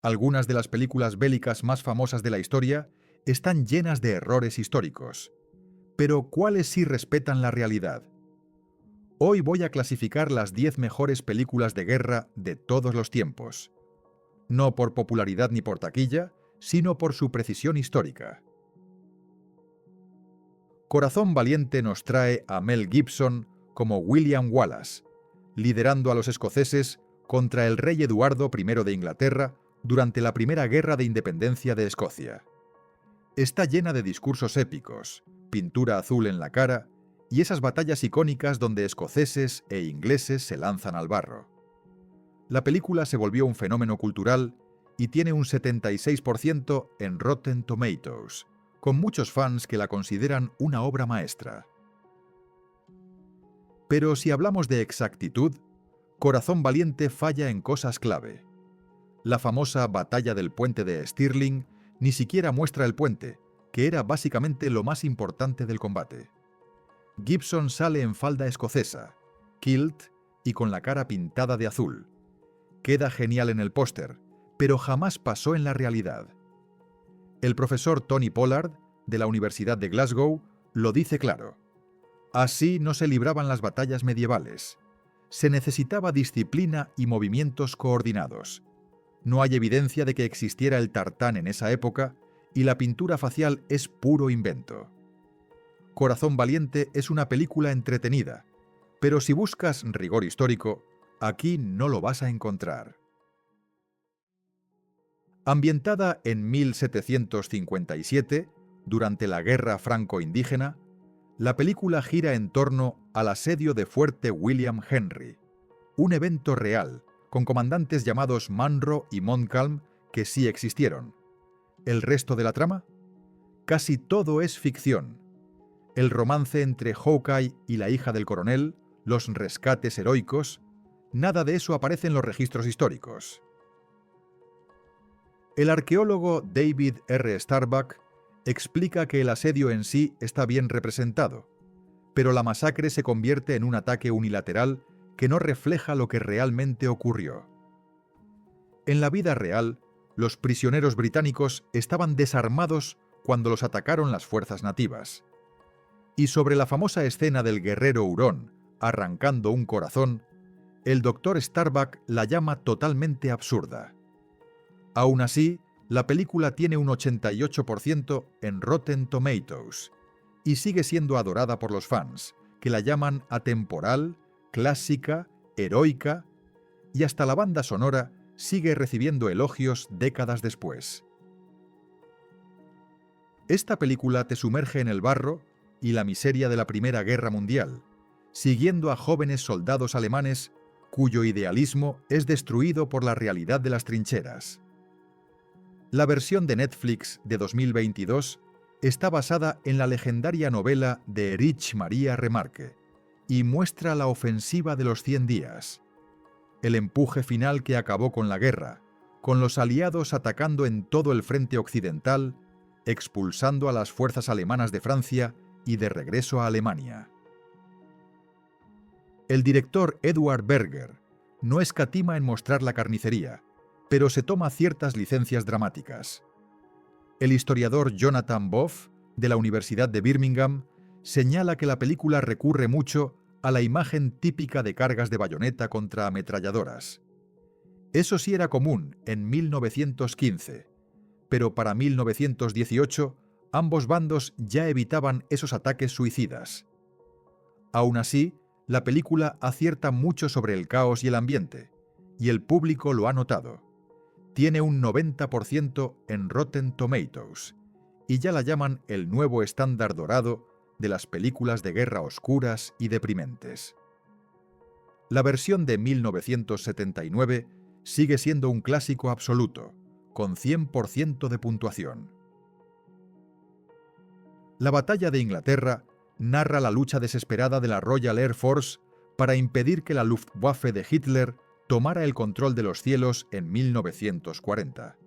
Algunas de las películas bélicas más famosas de la historia están llenas de errores históricos. Pero ¿cuáles sí respetan la realidad? Hoy voy a clasificar las 10 mejores películas de guerra de todos los tiempos. No por popularidad ni por taquilla, sino por su precisión histórica. Corazón Valiente nos trae a Mel Gibson como William Wallace, liderando a los escoceses contra el rey Eduardo I de Inglaterra durante la Primera Guerra de Independencia de Escocia. Está llena de discursos épicos, pintura azul en la cara y esas batallas icónicas donde escoceses e ingleses se lanzan al barro. La película se volvió un fenómeno cultural y tiene un 76% en Rotten Tomatoes, con muchos fans que la consideran una obra maestra. Pero si hablamos de exactitud, Corazón Valiente falla en cosas clave. La famosa batalla del puente de Stirling ni siquiera muestra el puente, que era básicamente lo más importante del combate. Gibson sale en falda escocesa, kilt y con la cara pintada de azul. Queda genial en el póster, pero jamás pasó en la realidad. El profesor Tony Pollard, de la Universidad de Glasgow, lo dice claro. Así no se libraban las batallas medievales. Se necesitaba disciplina y movimientos coordinados. No hay evidencia de que existiera el tartán en esa época y la pintura facial es puro invento. Corazón Valiente es una película entretenida, pero si buscas rigor histórico, aquí no lo vas a encontrar. Ambientada en 1757, durante la Guerra Franco-Indígena, la película gira en torno al asedio de Fuerte William Henry, un evento real, con comandantes llamados Munro y Montcalm que sí existieron. ¿El resto de la trama? Casi todo es ficción. El romance entre Hawkeye y la hija del coronel, los rescates heroicos, nada de eso aparece en los registros históricos. El arqueólogo David R. Starbuck explica que el asedio en sí está bien representado, pero la masacre se convierte en un ataque unilateral que no refleja lo que realmente ocurrió. En la vida real, los prisioneros británicos estaban desarmados cuando los atacaron las fuerzas nativas. Y sobre la famosa escena del guerrero hurón arrancando un corazón, el Dr. Starbuck la llama totalmente absurda. Aún así, la película tiene un 88% en Rotten Tomatoes y sigue siendo adorada por los fans, que la llaman atemporal, clásica, heroica, y hasta la banda sonora sigue recibiendo elogios décadas después. Esta película te sumerge en el barro y la miseria de la Primera Guerra Mundial, siguiendo a jóvenes soldados alemanes cuyo idealismo es destruido por la realidad de las trincheras. La versión de Netflix de 2022 está basada en la legendaria novela de Erich Maria Remarque y muestra la ofensiva de los 100 días, el empuje final que acabó con la guerra, con los aliados atacando en todo el frente occidental, expulsando a las fuerzas alemanas de Francia y de regreso a Alemania. El director Edward Berger no escatima en mostrar la carnicería, pero se toma ciertas licencias dramáticas. El historiador Jonathan Boff, de la Universidad de Birmingham, señala que la película recurre mucho a la imagen típica de cargas de bayoneta contra ametralladoras. Eso sí era común en 1915, pero para 1918 ambos bandos ya evitaban esos ataques suicidas. Aún así, la película acierta mucho sobre el caos y el ambiente, y el público lo ha notado. Tiene un 90% en Rotten Tomatoes, y ya la llaman el nuevo estándar dorado de las películas de guerra oscuras y deprimentes. La versión de 1979 sigue siendo un clásico absoluto, con 100% de puntuación. La batalla de Inglaterra narra la lucha desesperada de la Royal Air Force para impedir que la Luftwaffe de Hitler tomara el control de los cielos en 1940.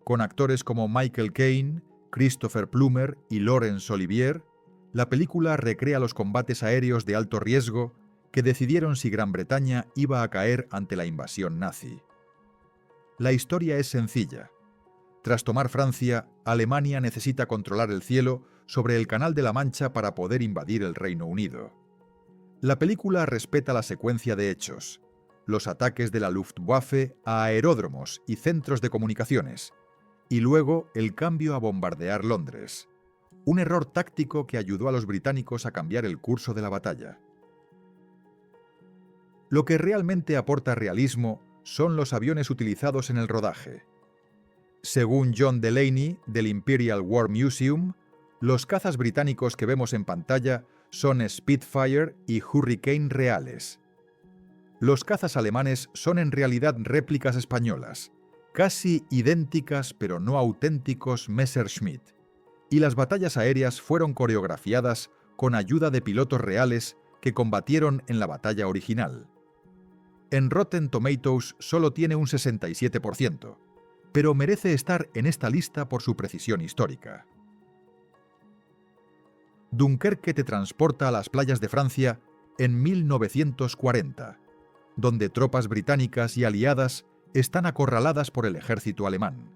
Con actores como Michael Caine, Christopher Plummer y Laurence Olivier, la película recrea los combates aéreos de alto riesgo que decidieron si Gran Bretaña iba a caer ante la invasión nazi. La historia es sencilla. Tras tomar Francia, Alemania necesita controlar el cielo sobre el Canal de la Mancha para poder invadir el Reino Unido. La película respeta la secuencia de hechos: los ataques de la Luftwaffe a aeródromos y centros de comunicaciones, y luego el cambio a bombardear Londres. Un error táctico que ayudó a los británicos a cambiar el curso de la batalla. Lo que realmente aporta realismo son los aviones utilizados en el rodaje. Según John Delaney, del Imperial War Museum, los cazas británicos que vemos en pantalla son Spitfire y Hurricane reales. Los cazas alemanes son en realidad réplicas españolas, casi idénticas pero no auténticos Messerschmitt, y las batallas aéreas fueron coreografiadas con ayuda de pilotos reales que combatieron en la batalla original. En Rotten Tomatoes solo tiene un 67%, pero merece estar en esta lista por su precisión histórica. Dunkerque te transporta a las playas de Francia en 1940, donde tropas británicas y aliadas están acorraladas por el ejército alemán.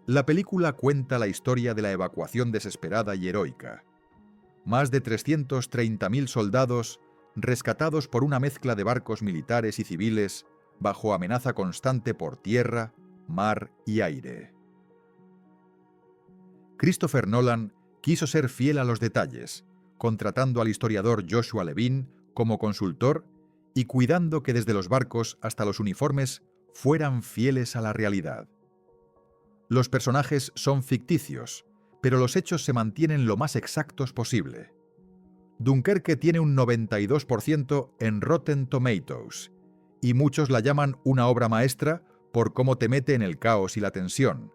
La película cuenta la historia de la evacuación desesperada y heroica. Más de 330.000 soldados, rescatados por una mezcla de barcos militares y civiles, bajo amenaza constante por tierra, mar y aire. Christopher Nolan quiso ser fiel a los detalles, contratando al historiador Joshua Levin como consultor y cuidando que desde los barcos hasta los uniformes fueran fieles a la realidad. Los personajes son ficticios, pero los hechos se mantienen lo más exactos posible. Dunkerque tiene un 92% en Rotten Tomatoes, y muchos la llaman una obra maestra por cómo te mete en el caos y la tensión.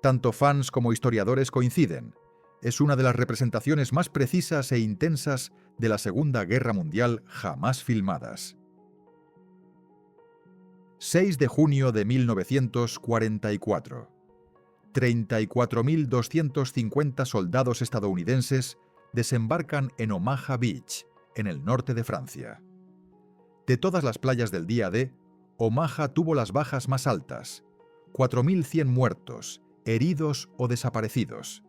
Tanto fans como historiadores coinciden. Es una de las representaciones más precisas e intensas de la Segunda Guerra Mundial jamás filmadas. 6 de junio de 1944. 34.250 soldados estadounidenses desembarcan en Omaha Beach, en el norte de Francia. De todas las playas del día D, Omaha tuvo las bajas más altas: 4.100 muertos, heridos o desaparecidos.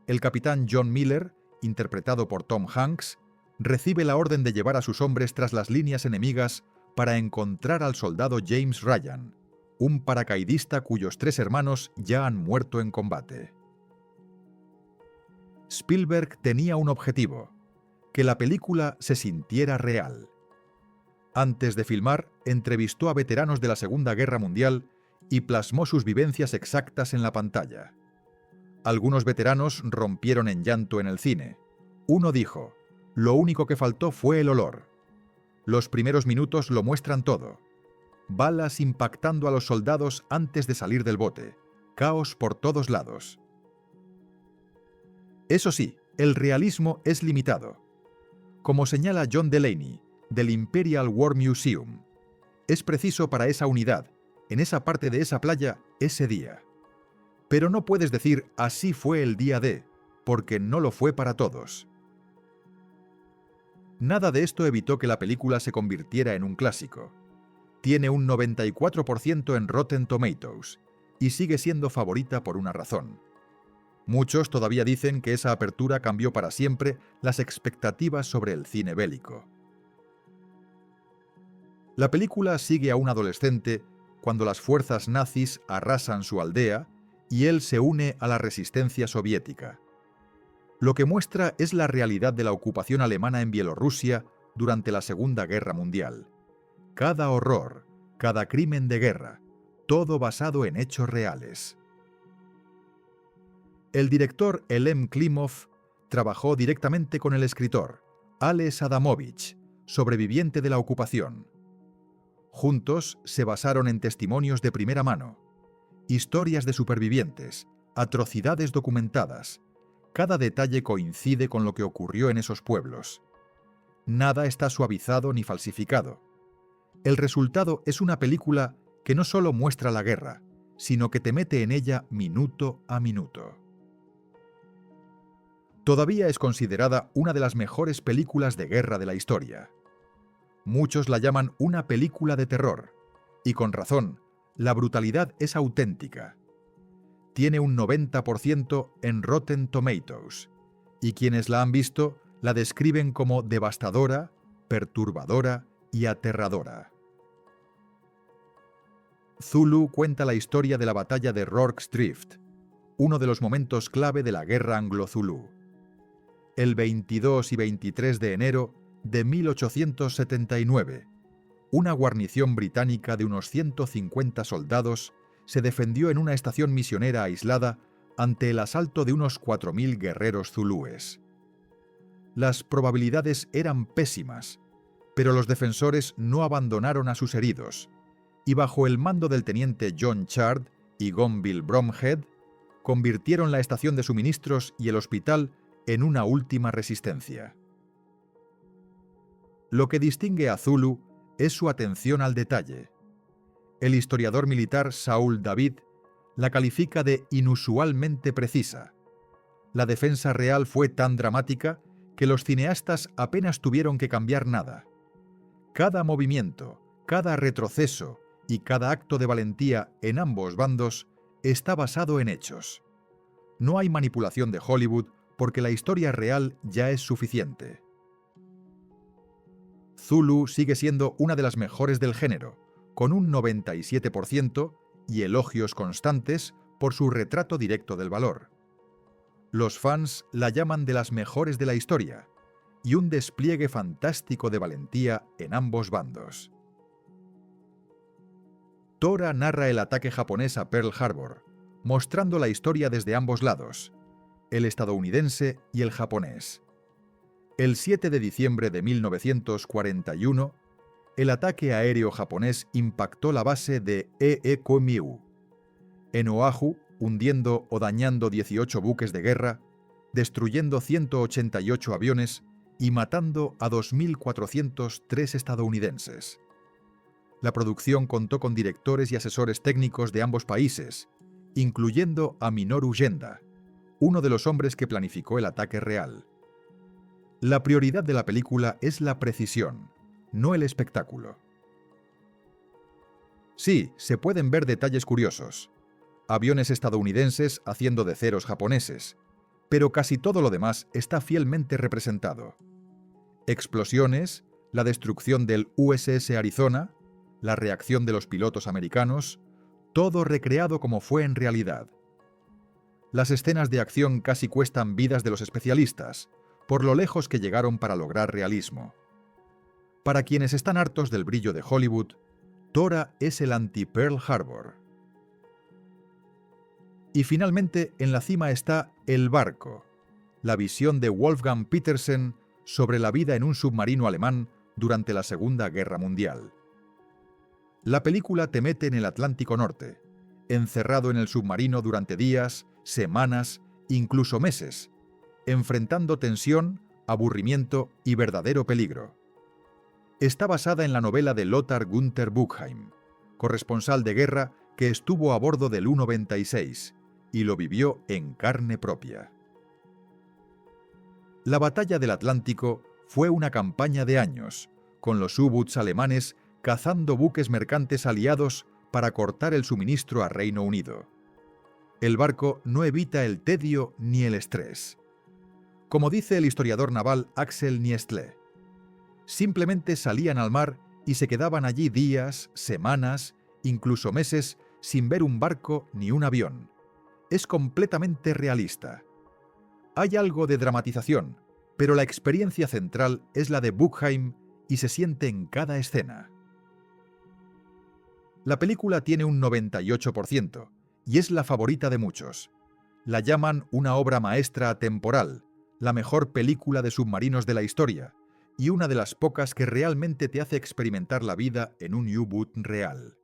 El capitán John Miller, interpretado por Tom Hanks, recibe la orden de llevar a sus hombres tras las líneas enemigas para encontrar al soldado James Ryan, un paracaidista cuyos 3 hermanos ya han muerto en combate. Spielberg tenía un objetivo: que la película se sintiera real. Antes de filmar, entrevistó a veteranos de la Segunda Guerra Mundial y plasmó sus vivencias exactas en la pantalla. Algunos veteranos rompieron en llanto en el cine. Uno dijo: «Lo único que faltó fue el olor». Los primeros minutos lo muestran todo. Balas impactando a los soldados antes de salir del bote. Caos por todos lados. Eso sí, el realismo es limitado. Como señala John Delaney, del Imperial War Museum, es preciso para esa unidad, en esa parte de esa playa, ese día. Pero no puedes decir así fue el día D, porque no lo fue para todos. Nada de esto evitó que la película se convirtiera en un clásico. Tiene un 94% en Rotten Tomatoes y sigue siendo favorita por una razón. Muchos todavía dicen que esa apertura cambió para siempre las expectativas sobre el cine bélico. La película sigue a un adolescente cuando las fuerzas nazis arrasan su aldea y él se une a la resistencia soviética. Lo que muestra es la realidad de la ocupación alemana en Bielorrusia durante la Segunda Guerra Mundial. Cada horror, cada crimen de guerra, todo basado en hechos reales. El director Elem Klimov trabajó directamente con el escritor, Ales Adamovich, sobreviviente de la ocupación. Juntos se basaron en testimonios de primera mano, historias de supervivientes, atrocidades documentadas. Cada detalle coincide con lo que ocurrió en esos pueblos. Nada está suavizado ni falsificado. El resultado es una película que no solo muestra la guerra, sino que te mete en ella minuto a minuto. Todavía es considerada una de las mejores películas de guerra de la historia. Muchos la llaman una película de terror, y con razón, La brutalidad es auténtica. Tiene un 90% en Rotten Tomatoes, y quienes la han visto la describen como devastadora, perturbadora y aterradora. Zulu cuenta la historia de la batalla de Rorke's Drift, uno de los momentos clave de la guerra anglo-zulú. El 22 y 23 de enero de 1879, una guarnición británica de unos 150 soldados se defendió en una estación misionera aislada ante el asalto de unos 4.000 guerreros zulúes. Las probabilidades eran pésimas, pero los defensores no abandonaron a sus heridos, y bajo el mando del teniente John Chard y Gonville Bromhead, convirtieron la estación de suministros y el hospital en una última resistencia. Lo que distingue a Zulu es su atención al detalle. El historiador militar Saul David la califica de inusualmente precisa. La defensa real fue tan dramática que los cineastas apenas tuvieron que cambiar nada. Cada movimiento, cada retroceso y cada acto de valentía en ambos bandos está basado en hechos. No hay manipulación de Hollywood porque la historia real ya es suficiente. Zulu sigue siendo una de las mejores del género, con un 97% y elogios constantes por su retrato directo del valor. Los fans la llaman de las mejores de la historia y un despliegue fantástico de valentía en ambos bandos. Tora narra el ataque japonés a Pearl Harbor, mostrando la historia desde ambos lados, el estadounidense y el japonés. El 7 de diciembre de 1941, el ataque aéreo japonés impactó la base de Komiu, en Oahu, hundiendo o dañando 18 buques de guerra, destruyendo 188 aviones y matando a 2.403 estadounidenses. La producción contó con directores y asesores técnicos de ambos países, incluyendo a Minoru Genda, uno de los hombres que planificó el ataque real. La prioridad de la película es la precisión, no el espectáculo. Sí, se pueden ver detalles curiosos. Aviones estadounidenses haciendo de ceros japoneses, pero casi todo lo demás está fielmente representado. Explosiones, la destrucción del USS Arizona, la reacción de los pilotos americanos, todo recreado como fue en realidad. Las escenas de acción casi cuestan vidas de los especialistas, por lo lejos que llegaron para lograr realismo. Para quienes están hartos del brillo de Hollywood, Tora es el anti-Pearl Harbor. Y finalmente, en la cima está El barco, la visión de Wolfgang Petersen sobre la vida en un submarino alemán durante la Segunda Guerra Mundial. La película te mete en el Atlántico Norte, encerrado en el submarino durante días, semanas, incluso meses, enfrentando tensión, aburrimiento y verdadero peligro. Está basada en la novela de Lothar Gunther Buchheim, corresponsal de guerra que estuvo a bordo del U-96 y lo vivió en carne propia. La batalla del Atlántico fue una campaña de años, con los U-Boots alemanes cazando buques mercantes aliados para cortar el suministro a Reino Unido. El barco no evita el tedio ni el estrés. Como dice el historiador naval Axel Niestle, simplemente salían al mar y se quedaban allí días, semanas, incluso meses, sin ver un barco ni un avión. Es completamente realista. Hay algo de dramatización, pero la experiencia central es la de Buchheim y se siente en cada escena. La película tiene un 98% y es la favorita de muchos. La llaman una obra maestra atemporal, la mejor película de submarinos de la historia y una de las pocas que realmente te hace experimentar la vida en un U-Boot real.